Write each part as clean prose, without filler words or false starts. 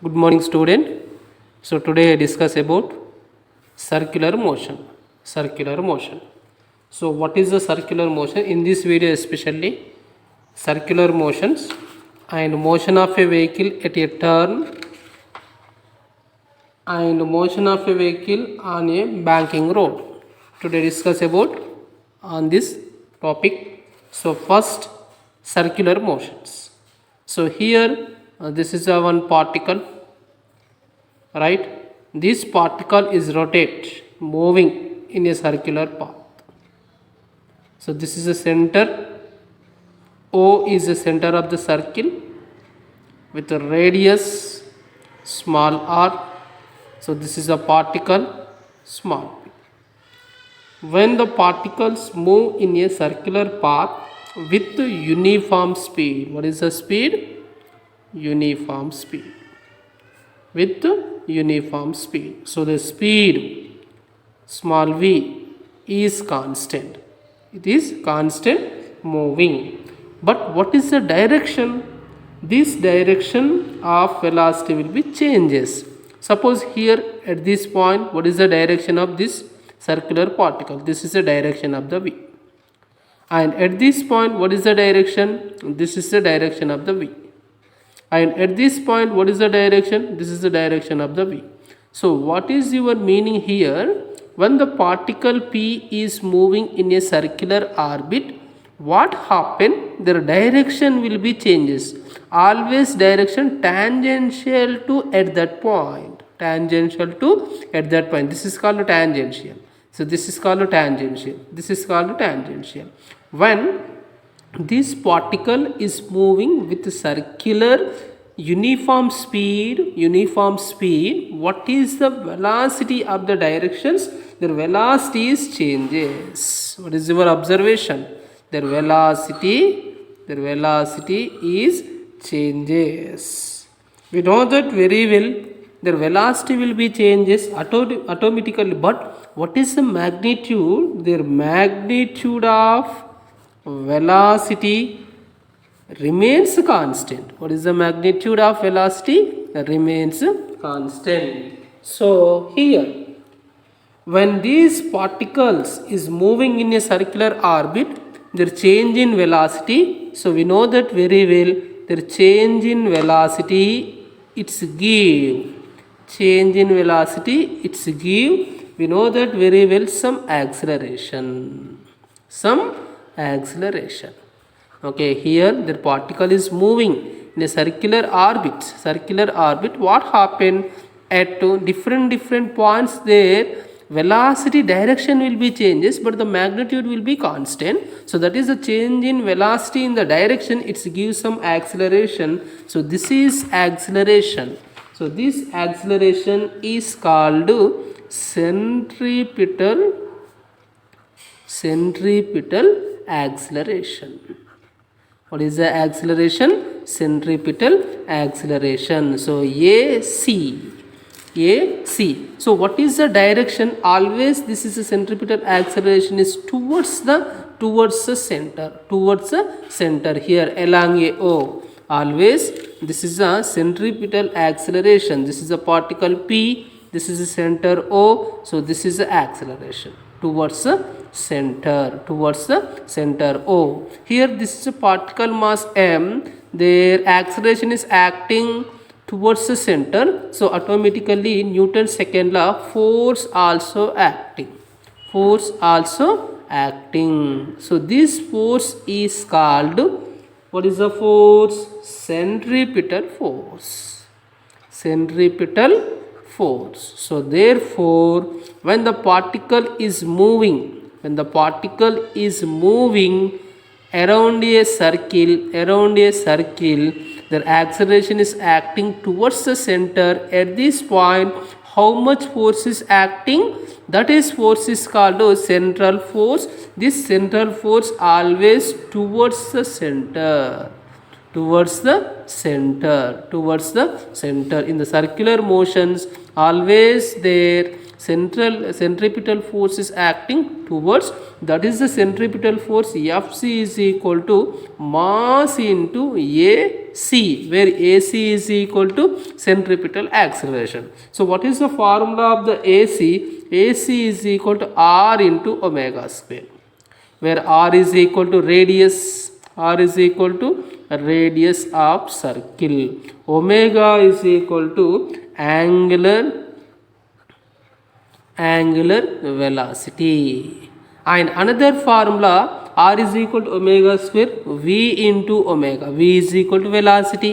Good morning, student. So today I discuss about circular motion. Circular motion. So what is the circular motion? In this video especially circular motions and motion of a vehicle at a turn and motion of a vehicle on a banking road. Today discuss about on this topic. So first circular motions. So here this is a one particle, right? This particle is rotate moving in a circular path. So this is the center. O is the center of the circle with a radius small r. So this is a particle small p. When the particles move in a circular path with uniform speed, what is the speed? Uniform speed. With uniform speed. So the speed small v is constant. It is constant moving. But what is the direction? This direction of velocity will be changes. Suppose here at this point, what is the direction of this circular particle? This is the direction of the v. And at this point, what is the direction? This is the direction of the v. And at this point, what is the direction? This is the direction of the v. So what is your meaning here? When the particle p is moving in a circular orbit, what happen? Their direction will be changes. Always direction tangential to at that point. Tangential to at that point. This is called tangential. So this is called tangential. This is called tangential. When this particle is moving with circular uniform speed, what is the velocity of the directions? Their velocity is changes. What is your observation? Their velocity is changes. We know that very well. Their velocity will be changes automatically. But what is the magnitude? Their magnitude of velocity remains constant. What is the magnitude of velocity? Remains constant. So here, when these particles is moving in a circular orbit, their change in velocity, so we know that very well, their change in velocity, it's give. Change in velocity, it's give. We know that very well, some acceleration. Okay, here the particle is moving in a circular orbit. What happened at different points there? Velocity direction will be changes, but the magnitude will be constant. So that is the change in velocity in the direction. It gives some acceleration. So this is acceleration. So this acceleration is called centripetal acceleration. What is the acceleration? Centripetal acceleration. So AC. So what is the direction? Always this is a centripetal acceleration is towards the center here along AO. Always this is a centripetal acceleration. This is a particle P. This is a center O. So this is the acceleration towards the center O. Here this is a particle mass M. Their acceleration is acting towards the center. So automatically Newton's second law, force also acting. So this force is called, what is the force? Centripetal force. So therefore, when the particle is moving around a circle, their acceleration is acting towards the center. At this point, how much force is acting? That is force is called central force. This central force always towards the center. In the circular motions, always their centripetal force is acting towards. That is the centripetal force. Fc is equal to mass into a C, where AC is equal to centripetal acceleration. So what is the formula of the AC? AC is equal to R into omega square, where R is equal to radius, R is equal to radius of circle, omega is equal to angular velocity. And another formula, R is equal to omega square, V into omega, V is equal to velocity,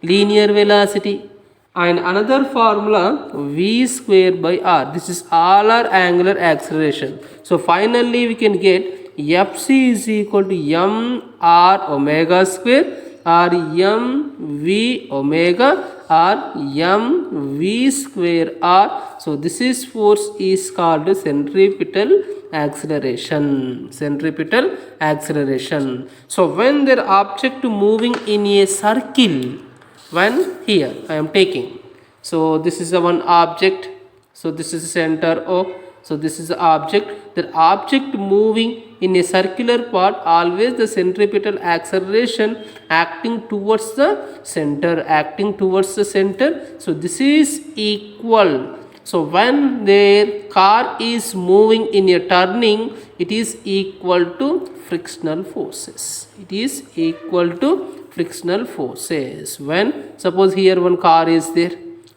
linear velocity. And another formula, V square by R, this is all our angular acceleration. So finally we can get Fc is equal to mr omega square or mv omega or mv square r. So this is force is called centripetal acceleration. Centripetal acceleration. So when the object moving in a circle, when here I am taking, so this is the one object, so this is the center O, so this is the object. The object moving in a circular path, always the centripetal acceleration acting towards the center, so this is equal. So when the car is moving in a turning, it is equal to frictional forces, when suppose here one car is there,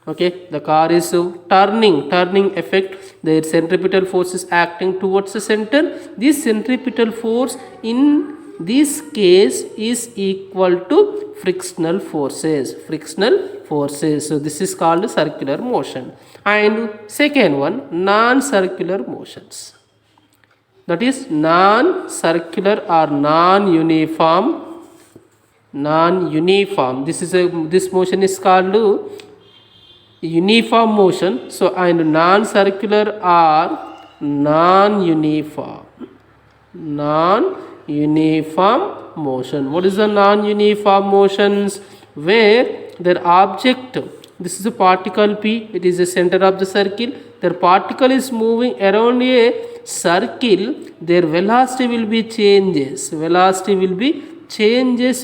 okay, the car is turning effect, the centripetal force is acting towards the center. This centripetal force in this case is equal to frictional forces. So this is called circular motion. And second one, non-circular motions, that is non-circular or non-uniform. This motion is called uniform motion. So and non-circular or non-uniform motion. What is the non-uniform motions? Where their object, this is a particle P, it is the center of the circle, their particle is moving around a circle, their velocity will be changes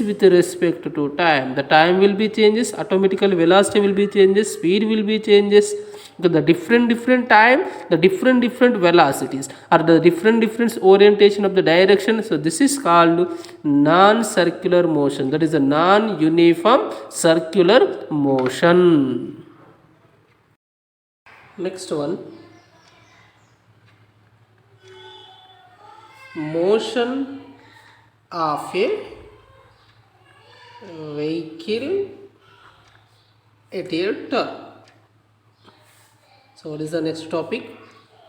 with respect to time. The time will be changes, automatically velocity will be changes, speed will be changes. The different time, the different velocities, or the different orientation of the direction. So this is called non-circular motion, that is a non-uniform circular motion. Next one, motion of a vehicle at a turn. So what is the next topic?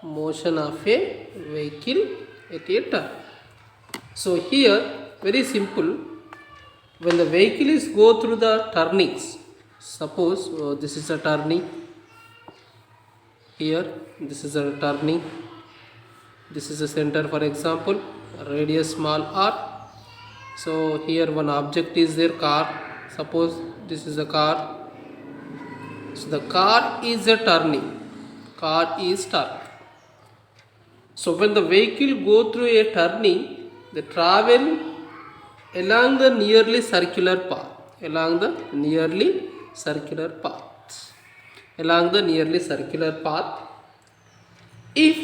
Motion of a vehicle at a turn. So here very simple, when the vehicle is go through the turnings, suppose this is a turning, here this is a turning, this is a center, for example radius small r. So here one object is there, car, suppose this is a car. So the car is turning. So when the vehicle go through a turning, they travel along the nearly circular path, If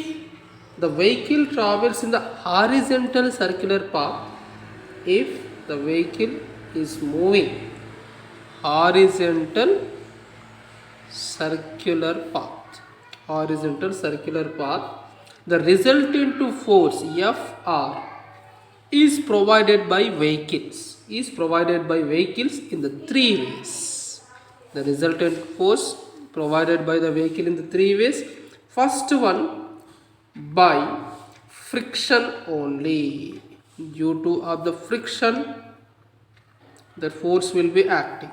the vehicle travels in the horizontal circular path, if the vehicle is moving horizontal circular path, the resultant force Fr is provided by vehicles, in the three ways. The resultant force provided by the vehicle in the three ways. First one, by friction only. Due to of the friction, the force will be acting.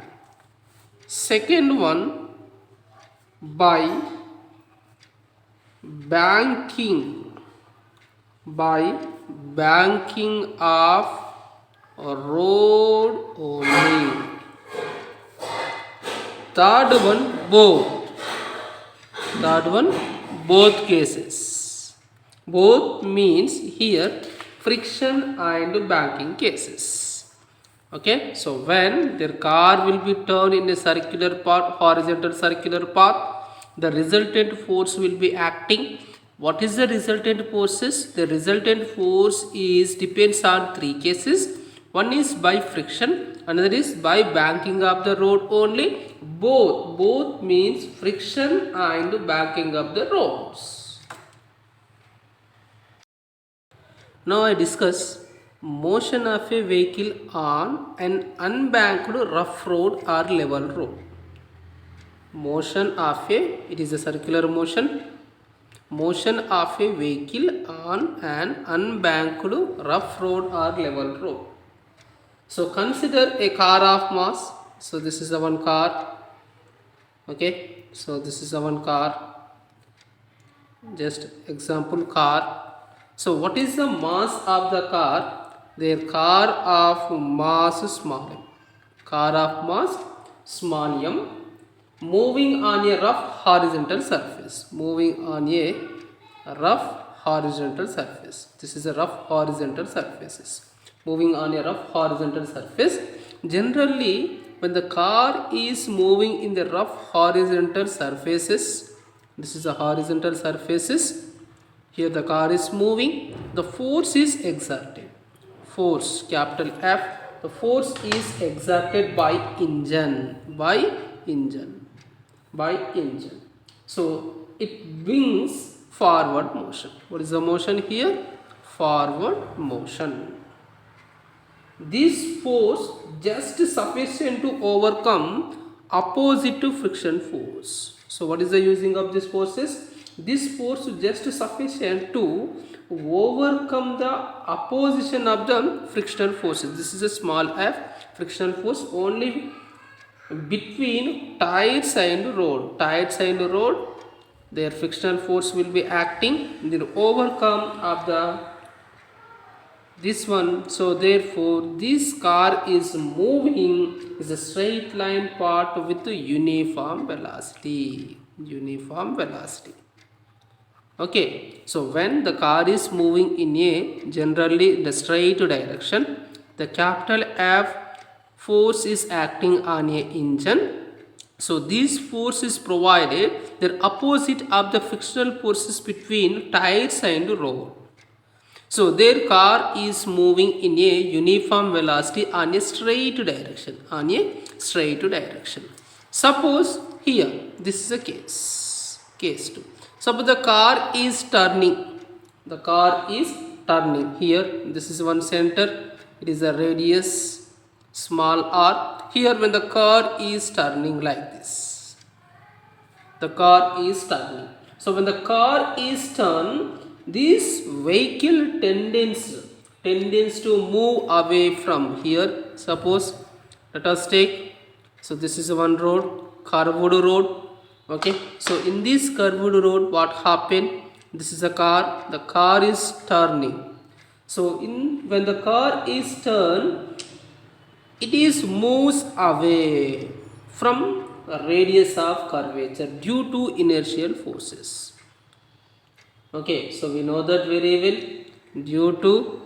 Second one, by banking of a road only. Third one, both cases. Both means here friction and banking cases. Okay, so when their car will be turned in a circular path, horizontal circular path, the resultant force will be acting. What is the resultant forces? The resultant force is depends on three cases. One is by friction, another is by banking of the road only. Both means friction and banking of the roads. Now I discuss motion of a vehicle on an unbanked rough road or level road. Motion of it is a circular motion. Motion of a vehicle on an unbanked rough road or level road. So consider a car of mass. So this is the one car. Okay. So this is the one car. Just example car. So what is the mass of the car? Their car of mass small m. Car of mass small m moving on a rough horizontal surface. Moving on a rough horizontal surface. This is a rough horizontal surfaces. Moving on a rough horizontal surface. Generally, when the car is moving in the rough horizontal surfaces, this is a horizontal surfaces. Here the car is moving. The force is exerted. Force, capital F. The force is exerted by engine. By engine. So it brings forward motion. What is the motion here? Forward motion. This force just sufficient to overcome opposite to friction force. So what is the using of this forces? This force just sufficient to overcome the opposition of the frictional forces. This is a small f, frictional force only between tires and road. Tires and road, their frictional force will be acting, the overcome of the this one. So therefore this car is moving is a straight line path with uniform velocity. Okay, so when the car is moving in a generally the straight direction, the capital F force is acting on a engine. So this force is provided the opposite of the frictional forces between tires and road. So their car is moving in a uniform velocity on a straight direction. Suppose here this is a case 2. Suppose the car is turning. Here. This is one center. It is a radius small r. Here when the car is turning like this. The car is turning. So when the car is turned, this vehicle tends to move away from here. Suppose let us take, so this is one road, curved road. Okay, so in this curved road what happened? This is a car, the car is turning. So when the car is turned, it is moves away from a radius of curvature due to inertial forces. Okay, so we know that very well. Due to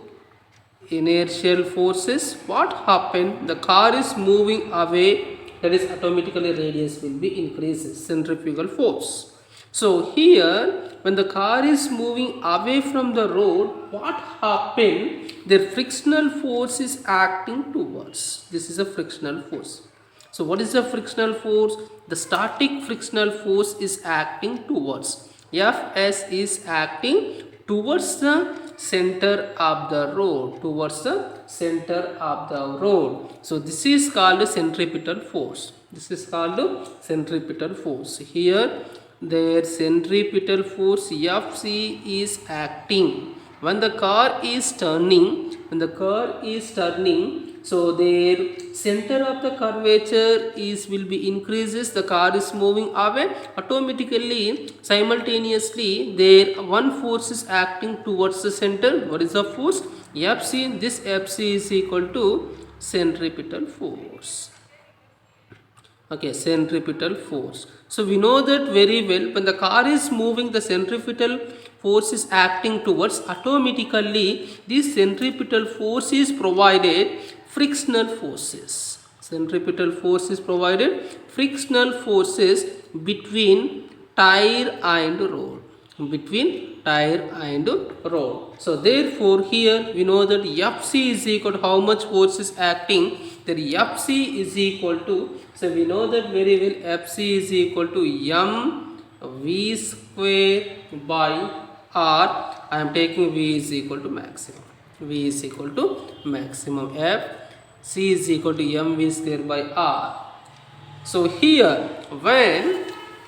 inertial forces, what happened? The car is moving away, that is automatically radius will be increases, centrifugal force. So here when the car is moving away from the road, what happened? Their frictional force is acting towards. This is a frictional force. So what is the frictional force? The static frictional force is acting towards. Fs is acting towards the center of the road. So this is called centripetal force. Here their centripetal force Fc is acting when the car is turning. So their center of the curvature will be increases. The car is moving away. Automatically, simultaneously, their one force is acting towards the center. What is the force? Fc. This Fc is equal to centripetal force. Okay, centripetal force. So we know that very well. When the car is moving, the centripetal force is acting towards. Automatically this centripetal force is provided frictional forces. Centripetal force is provided frictional forces between tire and road. Between tire and road. So therefore here we know that Fc is equal to how much force is acting. That Fc is equal to, so we know that very well, Fc is equal to m v square by r. I am taking v is equal to maximum. V is equal to maximum. F c is equal to m v square by r. So here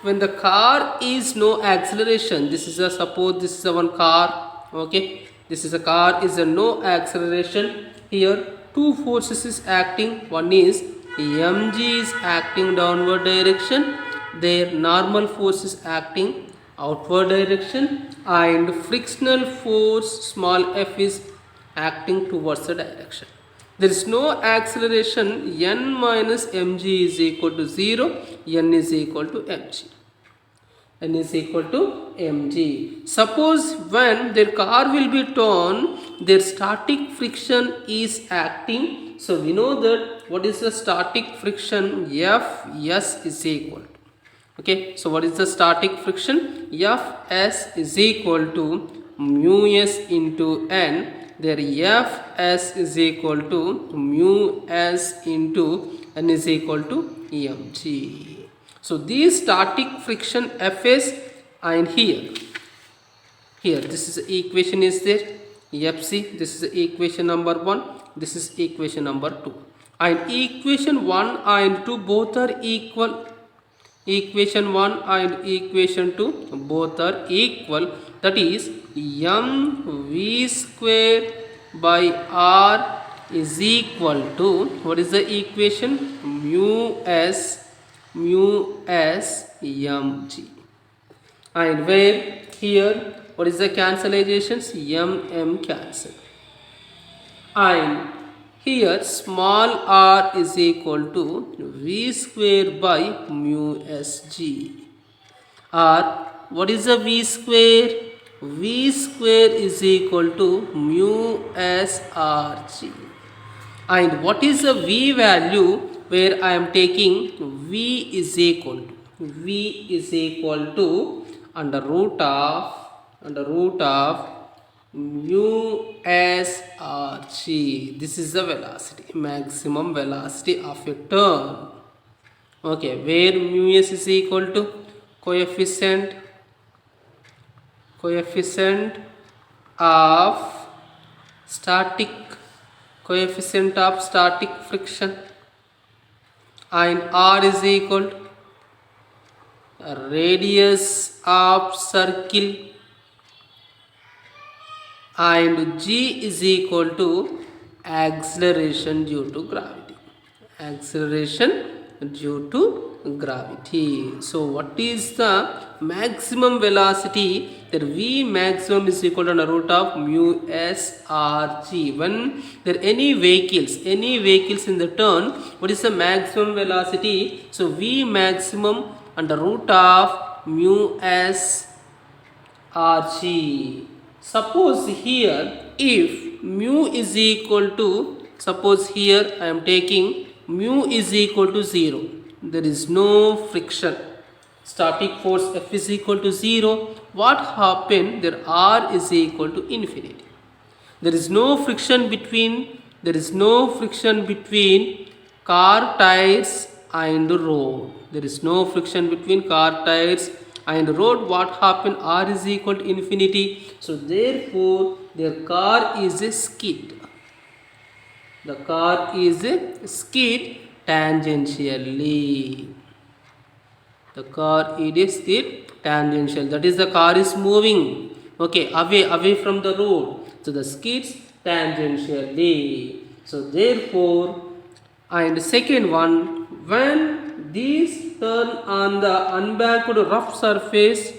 when the car is no acceleration, this is a, suppose this is a one car, okay, this is a car is a no acceleration. Here two forces is acting. One is mg is acting downward direction, their normal force is acting outward direction, and frictional force small f is acting towards the direction. There is no acceleration. N minus mg is equal to 0. N is equal to mg. N is equal to mg. Suppose when their car will be turned, their static friction is acting. So we know that what is the static friction? Fs is equal to. Okay. So what is the static friction? Fs is equal to mu s into n. There Fs is equal to mu s into n is equal to mg. So these static friction Fs, and here this is the equation is there, Fc, this is the equation number 1, this is equation number 2, and equation 1 and 2 both are equal. Equation 1 and equation 2 both are equal, that is mv square by r is equal to, what is the equation? Mu s mg. And where here what is the cancelizations? M cancel, and here small r is equal to v square by mu sg. Or what is the v square? V square is equal to mu srg. And what is the v value? Where I am taking v is equal to under root of mu srg. This is the velocity, maximum velocity of a turn. Okay, where mu s is equal to coefficient of static friction, and r is equal to radius of circle, and g is equal to acceleration due to gravity. So what is the maximum velocity? That v maximum is equal to the root of mu srg. When there are any vehicles in the turn, what is the maximum velocity? So v maximum under root of mu srg. Suppose here if mu is equal to, suppose here I am taking mu is equal to 0, there is no friction, static force F is equal to 0, what happened? There R is equal to infinity. There is no friction between car tires and road. There is no friction between car tires and road. What happened? R is equal to infinity. So therefore their car is a skid. The car is a skid tangentially. The car is a skid tangential. That is, the car is moving, okay, away from the road. So the skids tangentially. So therefore, and second one, when these turn on the unbanked rough surface,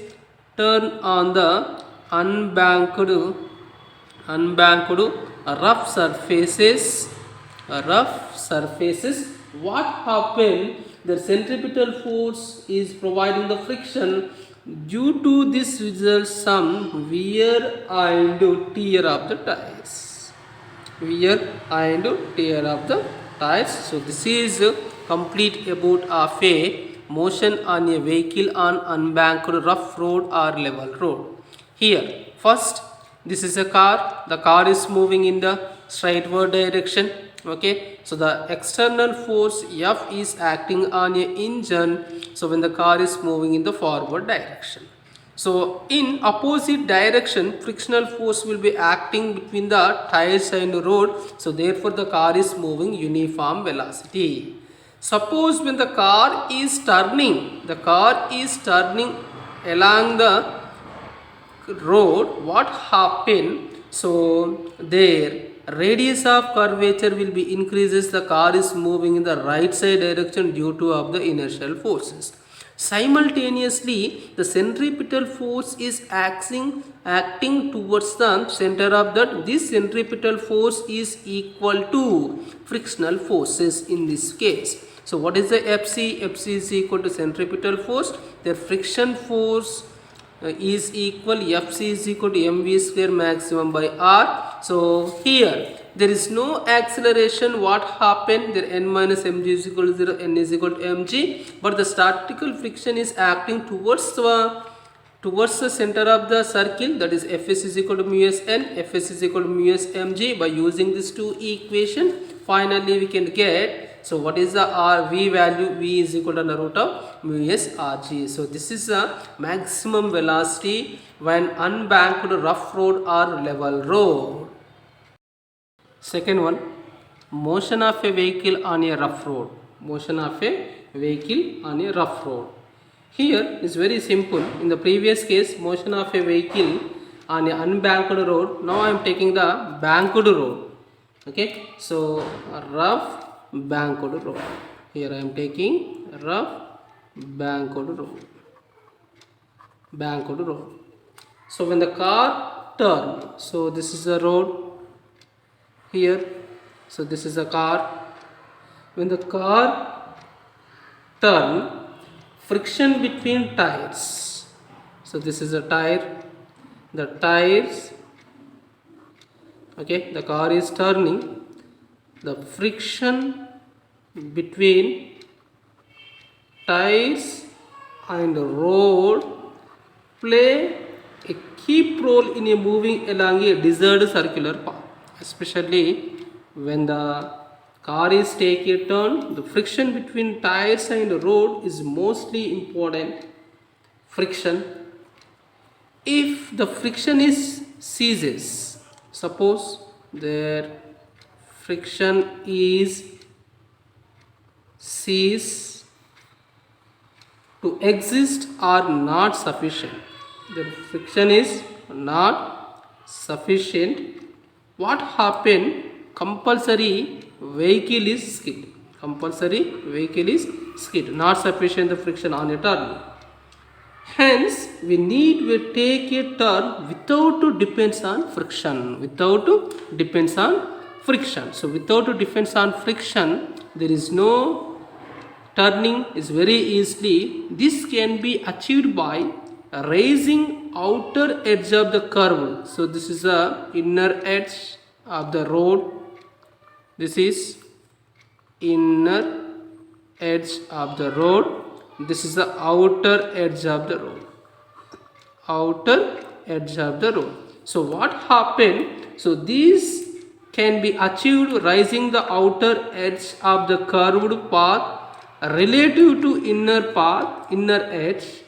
rough surfaces, what happen? the centripetal force is providing the friction. Due to this results some wear and tear of the tires. Wear and tear of the tires. So this is complete about of a motion on a vehicle on unbanked rough road or level road. Here, first, this is a car. The car is moving in the straightward direction. Okay, so the external force F is acting on a engine. So when the car is moving in the forward direction. So in opposite direction, frictional force will be acting between the tires and the road. So therefore the car is moving uniform velocity. Suppose when the car is turning along the road, what happen? So their radius of curvature will be increases. The car is moving in the right side direction due to of the inertial forces. Simultaneously, the centripetal force is acting towards the center of that. This centripetal force is equal to frictional forces in this case. So what is the Fc? Fc is equal to centripetal force. Their friction force is equal, Fc is equal to mv square maximum by r. So here there is no acceleration. What happened? There n minus mg is equal to 0, n is equal to mg, but the statical friction is acting towards the center of the circle, that is Fs is equal to mu s n, Fs is equal to mu s mg. By using these two equation, finally we can get, so what is the r v value? V is equal to the root of mu s rg. So this is the maximum velocity when unbanked rough road or level road. Second one, motion of a vehicle on a rough road. Motion of a vehicle on a rough road. Here is very simple. In the previous case, motion of a vehicle on an unbanked road. Now I am taking the banked road. Okay, so rough banked road. Here I am taking rough banked road. Banked road. So when the car turns, so this is the road. Here, so this is a car. When the car turn, friction between tires. So this is a tire. The tires. Okay, the car is turning. The friction between tires and road play a key role in a moving along a desired circular path. Especially when the car is taking a turn, the friction between tires and the road is mostly important friction. If the friction is ceases, suppose their friction is cease to exist or not sufficient, the friction is not sufficient, what happen? Compulsory vehicle is skid. Compulsory vehicle is skid. Not sufficient the friction on a turn. Hence, we take a turn without to depends on friction. Without to depends on friction. So without to depends on friction, there is no turning is very easily. This can be achieved by raising outer edge of the curve. So this is the inner edge of the road. This is inner edge of the road. This is the outer edge of the road. Outer edge of the road. So what happened? So these can be achieved raising the outer edge of the curved path relative to inner edge.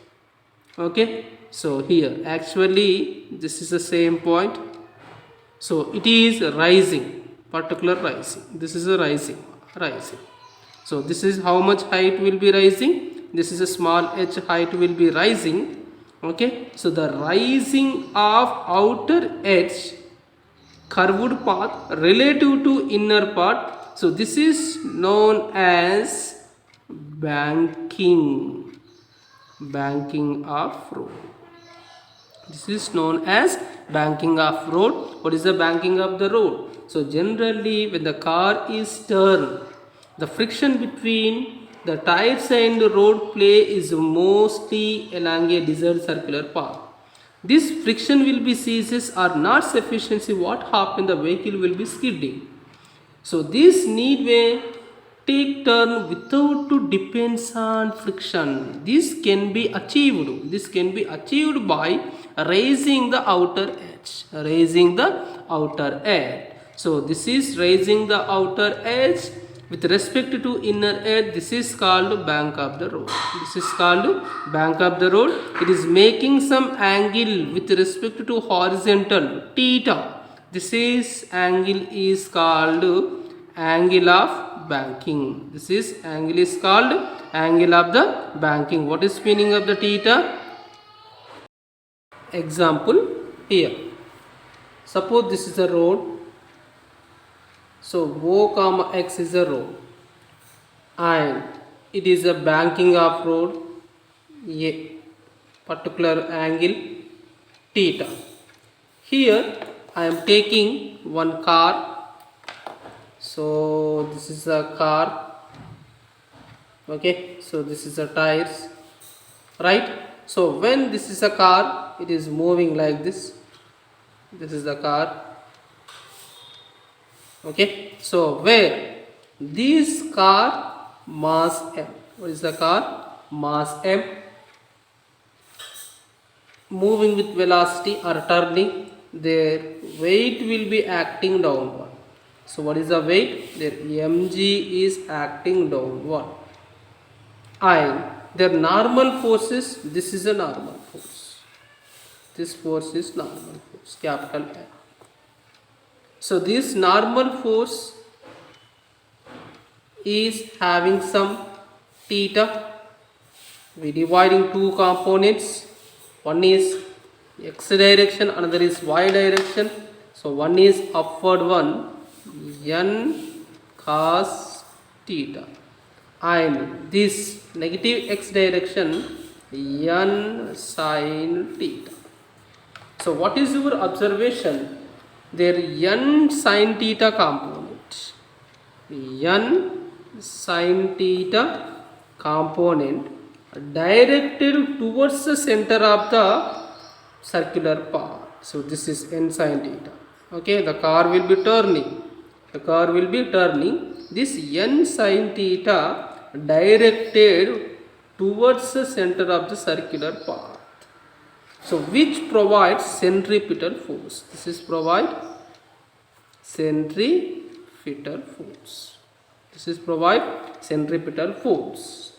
Okay, so here actually this is the same point. So it is rising, particular rising. This is a rising. So this is how much height will be rising. This is a small h height will be rising. Okay, so the rising of outer edge curved path relative to inner part. So this is known as banking of road. This is known as banking of road. What is the banking of the road? So generally when the car is turned, the friction between the tires and road play is mostly along a desired circular path. This friction will be ceases or not sufficiency, what happen, the vehicle will be skidding. So this need way take turn without to depends on friction. This can be achieved. This can be achieved by raising the outer edge. Raising the outer edge. So this is raising the outer edge with respect to inner edge. This is called bank of the road. This is called bank of the road. It is making some angle with respect to horizontal theta. This is angle is called angle of banking. This is angle is called angle of the banking. What is meaning of the theta? Example here. Suppose this is a road. So O comma X is a road and it is a banking of road a particular angle theta. Here I am taking one car. So this is a car. Okay, so this is a tires, right? So when this is a car, it is moving like this. This is the car. Okay, so where this car mass m, what is the car? Mass m, moving with velocity or turning, their weight will be acting downward. So what is the weight? Their mg is acting downward and their normal force is, this is a normal force. This force is normal force, capital M. So this normal force is having some theta. We dividing two components. One is x direction, another is y direction. So one is upward one, n cos theta, and this negative x direction, n sin theta. So what is your observation? Their n sin theta component, n sin theta component directed towards the center of the circular path. So this is n sin theta. Okay, the car will be turning. The car will be turning. This n sin theta directed towards the center of the circular path. So which provides centripetal force. This is provide centripetal force. This is provide centripetal force.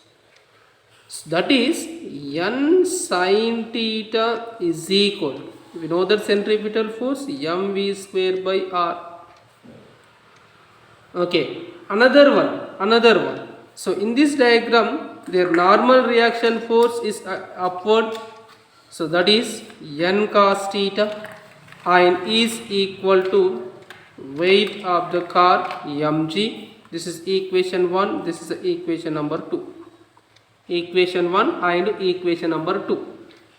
So that is n sin theta is equal, we know that centripetal force mv square by r. Okay, another one. So in this diagram, their normal reaction force is upward. So that is n cos theta and is equal to weight of the car mg. This is equation 1. This is equation number 2. Equation 1 and equation number 2.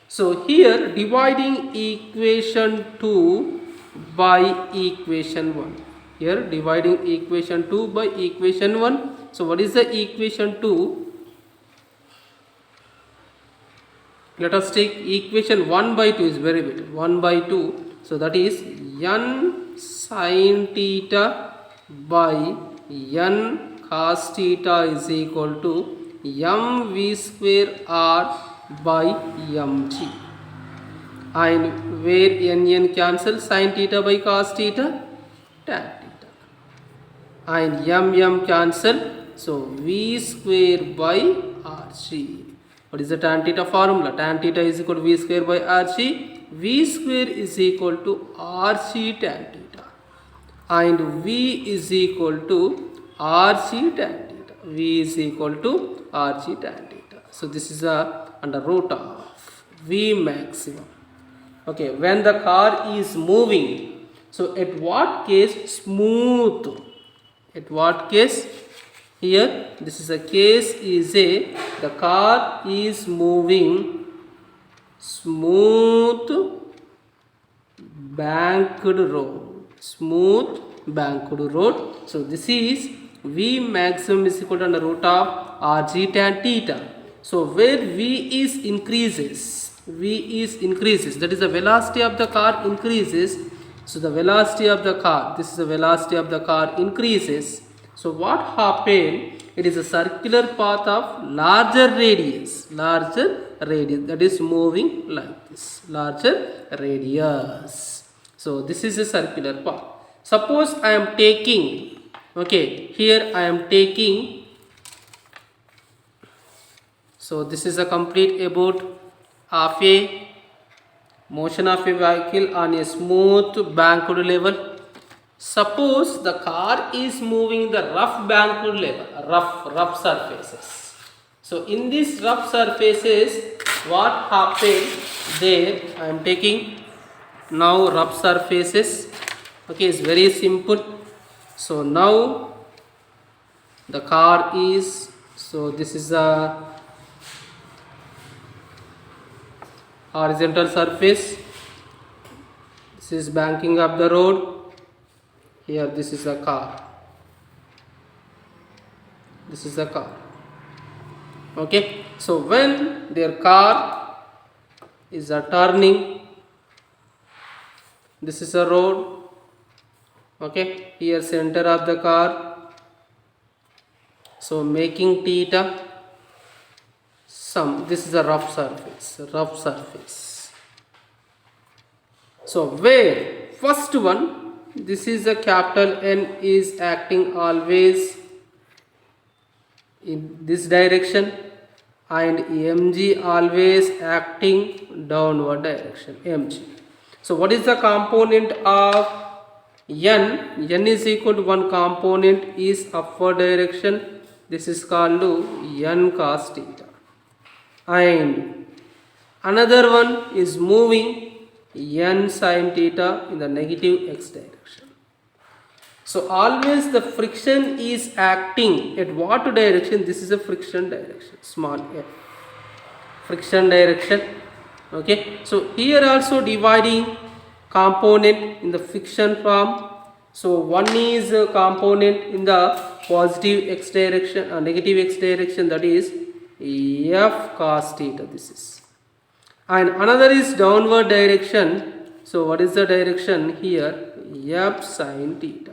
So here dividing equation 2 by equation 1. Here dividing equation 2 by equation 1. So what is the equation 2? Let us take equation 1 by 2 is very big. 1 by 2. So that is n sin theta by n cos theta is equal to mv square r by mg. And where n cancel, sin theta by cos theta, tan theta. And cancel. So v square by rc. What is the tan theta formula? Tan theta is equal to v square by rc. V square is equal to rc tan theta. And v is equal to rc tan theta. V is equal to rc tan theta. So this is a under root of v maximum. Okay, when the car is moving, so at what case smooth? At what case? Here this is a case is the car is moving smooth banked road. Smooth banked road. So this is V maximum is equal to under root of Rg tan theta. So where V is increases, that is the velocity of the car increases. So the velocity of the car, this is the velocity of the car increases. So what happened? It is a circular path of larger radius, that is moving like this, larger radius. So this is a circular path. Suppose I am taking, okay, here I am taking, so this is a complete about of a motion of a vehicle on a smooth banked level. Suppose the car is moving the rough banked level, rough surfaces. So in these rough surfaces, what happened there? I am taking now rough surfaces. Okay, it's very simple. So now the car is, so this is a horizontal surface. This is banking of the road. Here this is a car. This is a car. Okay. So when their car is a turning, this is a road. Okay. Here center of the car. So making theta. This is a rough surface. So where first one, this is a capital N is acting always in this direction and mg always acting downward direction, mg. So what is the component of n? N is equal to one component is upward direction. This is called n cos theta. And another one is moving n sin theta in the negative x direction. So always the friction is acting at what direction? This is a friction direction, small f, friction direction. Okay, so here also dividing component in the friction form. So one is a component in the positive x direction, negative x direction, that is f cos theta, this is. And another is downward direction. So what is the direction here? F sin theta.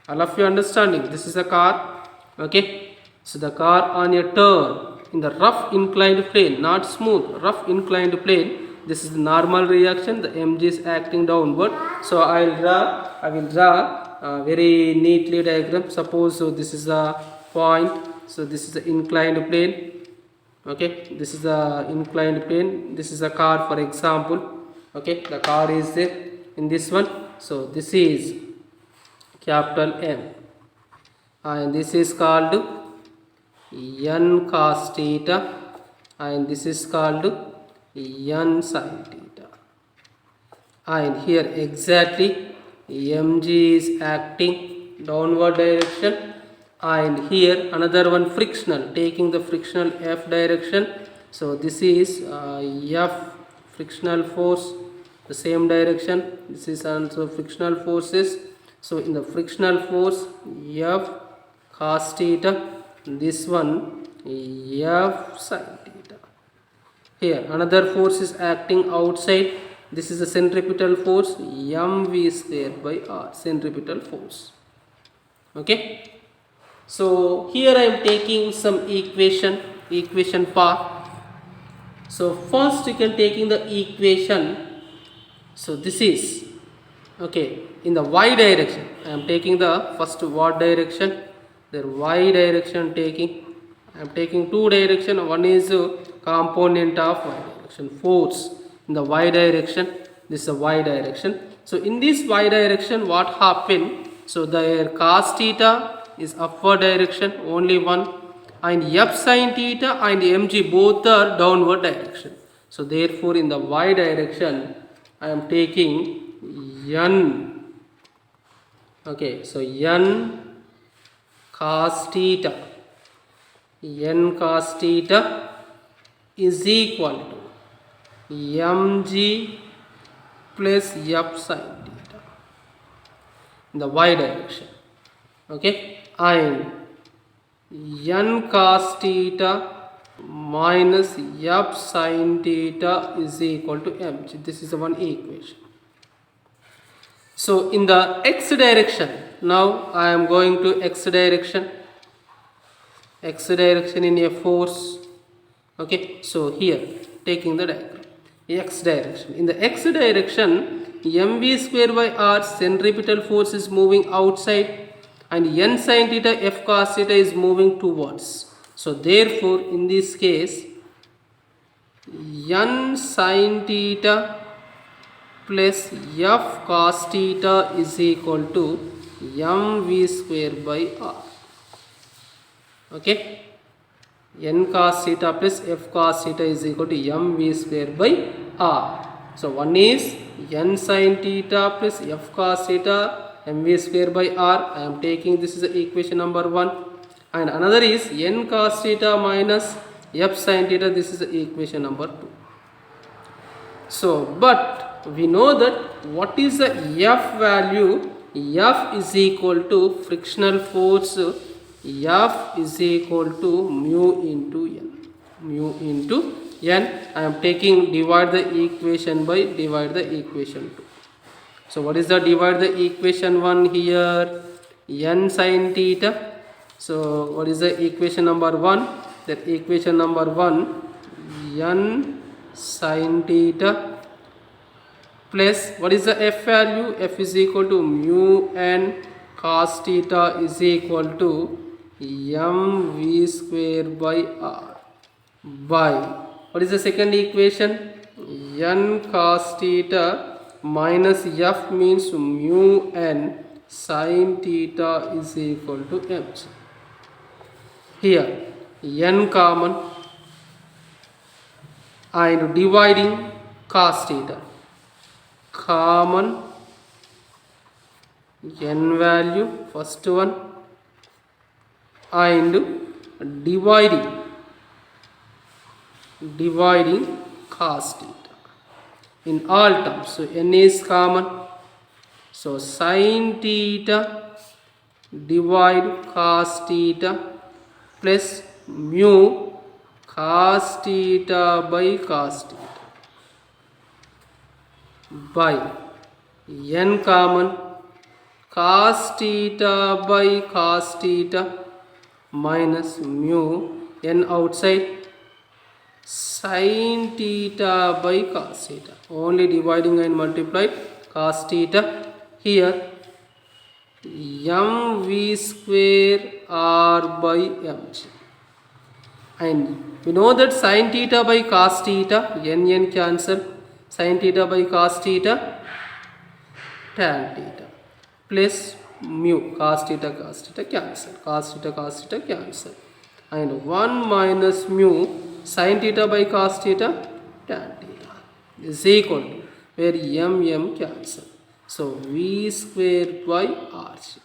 All of you understanding? This is a car. Okay. So the car on a turn in the rough inclined plane, not smooth, rough inclined plane. This is the normal reaction. The mg is acting downward. So I will draw a very neatly diagram. Suppose so this is a point. So this is the inclined plane. Okay, this is the inclined plane. This is a car, for example. Okay, the car is there in this one. So this is capital M, and this is called n cos theta, and this is called n sin theta. And here exactly mg is acting downward direction. And here another one frictional, taking the frictional F direction. So this is F frictional force, the same direction. This is also frictional forces. So in the frictional force F cos theta, this one F sin theta. Here another force is acting outside. This is the centripetal force, mv square by r, centripetal force. Okay. So here I am taking some equation part. So first you can taking the equation. So this is, okay, in the y direction. I am taking the first what direction? The y direction taking. I am taking two direction. One is component of y direction, force in the y direction. This is the y direction. So in this y direction, what happened? So the cos theta is upward direction, only one, and f sin theta and mg both are downward direction. So therefore in the y direction I am taking n. Okay, so n cos theta is equal to mg plus f sin theta in the y direction. Okay, and n cos theta minus f sin theta is equal to mg. This is the one equation. So in the x direction, now I am going to x direction in a force. Okay, so here taking the diagram x direction. In the x direction, mv square by r centripetal force is moving outside and n sin theta f cos theta is moving towards. So therefore in this case n sin theta plus f cos theta is equal to mv square by r. Okay, n cos theta plus f cos theta is equal to mv square by r. So one is n sin theta plus f cos theta mv square by r. I am taking this is equation number 1, and another is n cos theta minus f sin theta. This is equation number 2. So but we know that what is the f value? F is equal to frictional force, F is equal to mu into n. Mu into n. I am taking divide the equation by divide the equation 2. So what is the divide the equation 1 here? N sin theta. So what is the equation number 1? That equation number 1, n sin theta plus what is the f value? F is equal to mu n cos theta is equal to mv square by r by what is the second equation? N cos theta minus f means mu n sin theta is equal to mg. Here n common and dividing cos theta, common n value first one and dividing cos theta in all terms. So n is common, so sin theta divide cos theta plus mu cos theta by cos theta by n common cos theta by cos theta minus mu n outside sin theta by cos theta, only dividing and multiplied cos theta. Here mv square r by mg, and we know that sin theta by cos theta n cancel, sin theta by cos theta tan theta plus mu cos theta cancel, cos theta cancel, and 1 minus mu sin theta by cos theta tan theta is equal to where m cancel. So v square by rc.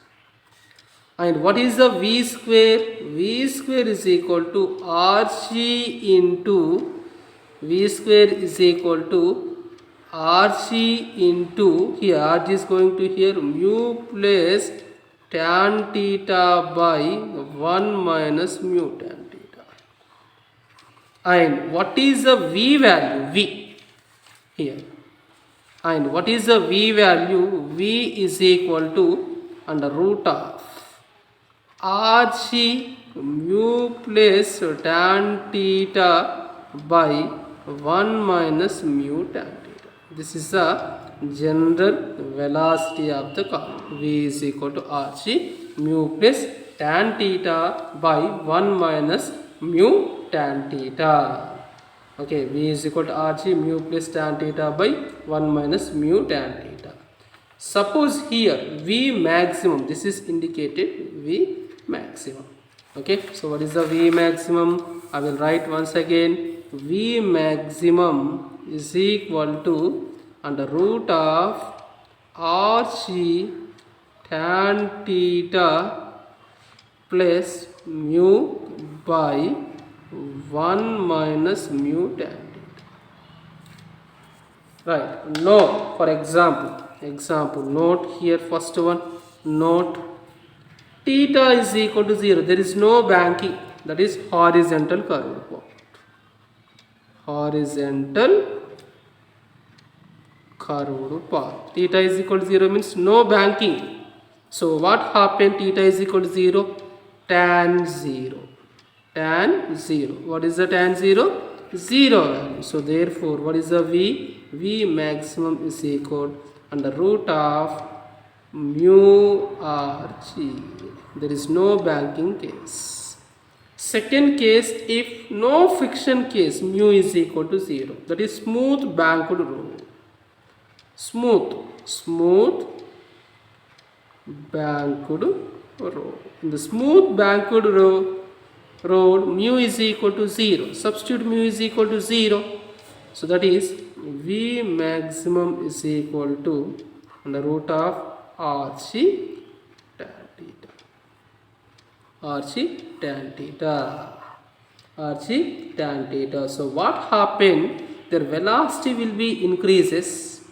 And what is the v square? V square is equal to rc into v square is equal to rc into here rc is going to here mu plus tan theta by 1 minus mu tan theta. And what is the v value? V here. And what is the v value? V is equal to under root of rc mu plus tan theta by 1 minus mu tan theta. This is the general velocity of the car. V is equal to rc mu plus tan theta by 1 minus mu tan theta. Okay, v is equal to rc mu plus tan theta by 1 minus mu tan theta. Suppose here v maximum, this is indicated v maximum. Okay, so what is the v maximum? I will write once again. V maximum is equal to under root of rc tan theta plus mu by 1 minus mu tan theta. Right. Note, for example, note here first one, note theta is equal to 0. There is no banking. That is horizontal curved part. Horizontal curved path. Theta is equal to 0 means no banking. So what happened? Theta is equal to 0. Tan 0. Tan 0. What is the tan 0? 0 value. So therefore, what is the V? V maximum is equal under root of mu r g. There is no banking case. Second case, if no friction case, mu is equal to 0. That is smooth banked road. Smooth banked road. In the smooth banked road, mu is equal to 0. Substitute mu is equal to 0. So that is V maximum is equal to under root of Rc tan theta. Rc tan theta. Rc tan theta. So what happened? Their velocity will be increases.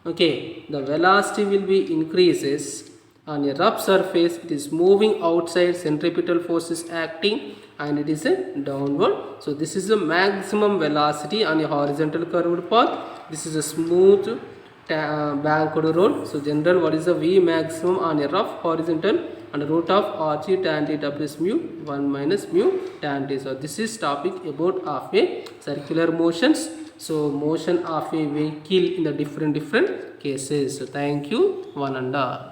Okay, the velocity will be increases on a rough surface. It is moving outside, centripetal force is acting and it is a downward. So this is the maximum velocity on a horizontal curved path. This is a smooth banked road. So general, what is the V maximum on a rough horizontal and root of Rc tan theta plus mu 1 minus mu tan theta. So this is topic about of a circular motions. So motion of a vehicle in the different cases. So thank you one and all.